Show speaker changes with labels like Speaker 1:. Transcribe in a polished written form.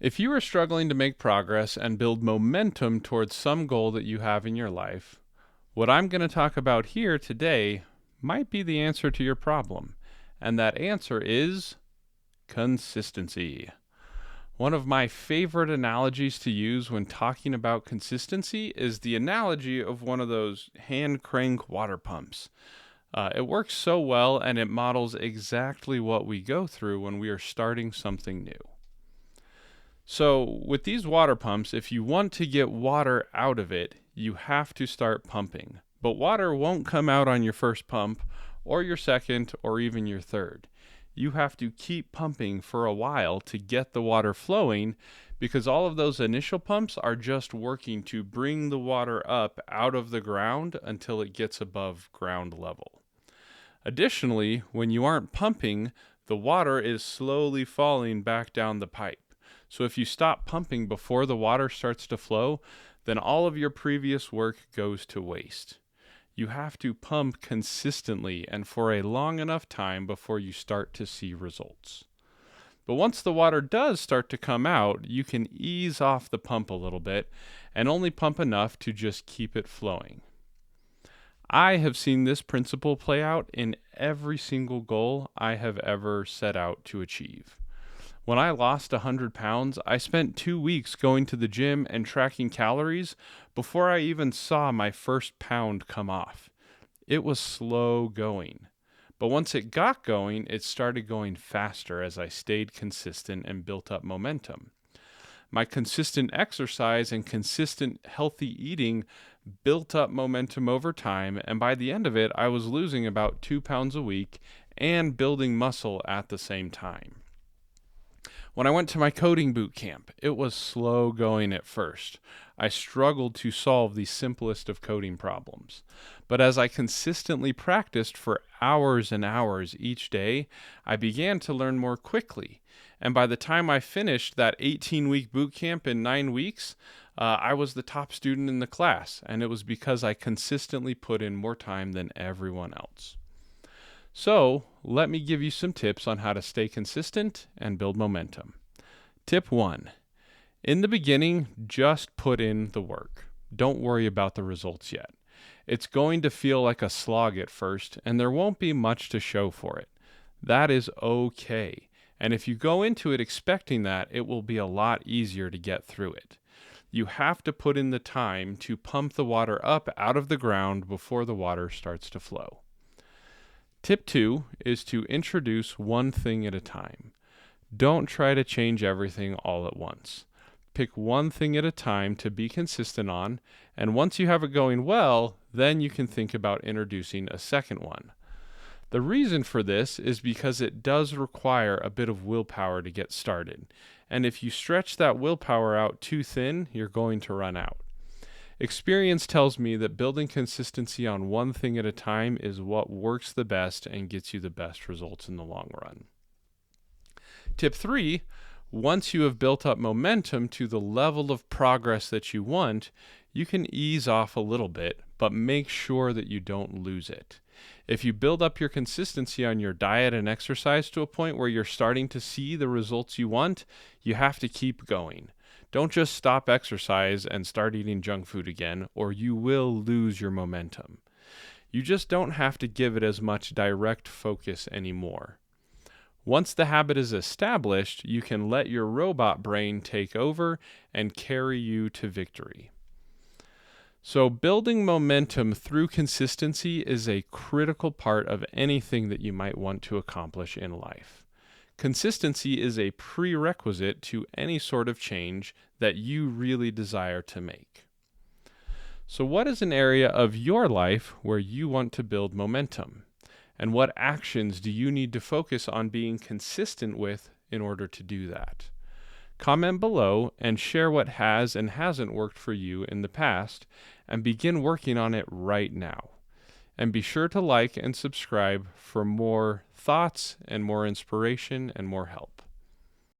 Speaker 1: If you are struggling to make progress and build momentum towards some goal that you have in your life, what I'm going to talk about here today might be the answer to your problem. And that answer is consistency. One of my favorite analogies to use when talking about consistency is the analogy of one of those hand crank water pumps. It works so well and it models exactly what we go through when we are starting something new. So, with these water pumps, if you want to get water out of it, you have to start pumping. But water won't come out on your first pump, or your second, or even your third. You have to keep pumping for a while to get the water flowing because all of those initial pumps are just working to bring the water up out of the ground until it gets above ground level. Additionally, when you aren't pumping, the water is slowly falling back down the pipe. So if you stop pumping before the water starts to flow, then all of your previous work goes to waste. You have to pump consistently and for a long enough time before you start to see results. But once the water does start to come out, you can ease off the pump a little bit and only pump enough to just keep it flowing. I have seen this principle play out in every single goal I have ever set out to achieve. When I lost 100 pounds, I spent 2 weeks going to the gym and tracking calories before I even saw my first pound come off. It was slow going. But once it got going, it started going faster as I stayed consistent and built up momentum. My consistent exercise and consistent healthy eating built up momentum over time, and by the end of it, I was losing about 2 pounds a week and building muscle at the same time. When I went to my coding boot camp, it was slow going at first. I struggled to solve the simplest of coding problems. But as I consistently practiced for hours and hours each day, I began to learn more quickly. And by the time I finished that 18-week boot camp in 9 weeks, I was the top student in the class, and it was because I consistently put in more time than everyone else. So, let me give you some tips on how to stay consistent and build momentum. Tip 1. In the beginning, just put in the work. Don't worry about the results yet. It's going to feel like a slog at first, and there won't be much to show for it. That is okay. And if you go into it expecting that, it will be a lot easier to get through it. You have to put in the time to pump the water up out of the ground before the water starts to flow. Tip 2 is to introduce one thing at a time. Don't try to change everything all at once. Pick one thing at a time to be consistent on, and once you have it going well, then you can think about introducing a second one. The reason for this is because it does require a bit of willpower to get started, and if you stretch that willpower out too thin, you're going to run out. Experience tells me that building consistency on one thing at a time is what works the best and gets you the best results in the long run. Tip 3, once you have built up momentum to the level of progress that you want, you can ease off a little bit, but make sure that you don't lose it. If you build up your consistency on your diet and exercise to a point where you're starting to see the results you want, you have to keep going. Don't just stop exercise and start eating junk food again, or you will lose your momentum. You just don't have to give it as much direct focus anymore. Once the habit is established, you can let your robot brain take over and carry you to victory. So building momentum through consistency is a critical part of anything that you might want to accomplish in life. Consistency is a prerequisite to any sort of change that you really desire to make. So what is an area of your life where you want to build momentum? And what actions do you need to focus on being consistent with in order to do that? Comment below and share what has and hasn't worked for you in the past, and begin working on it right now. And be sure to like and subscribe for more thoughts and more inspiration and more help.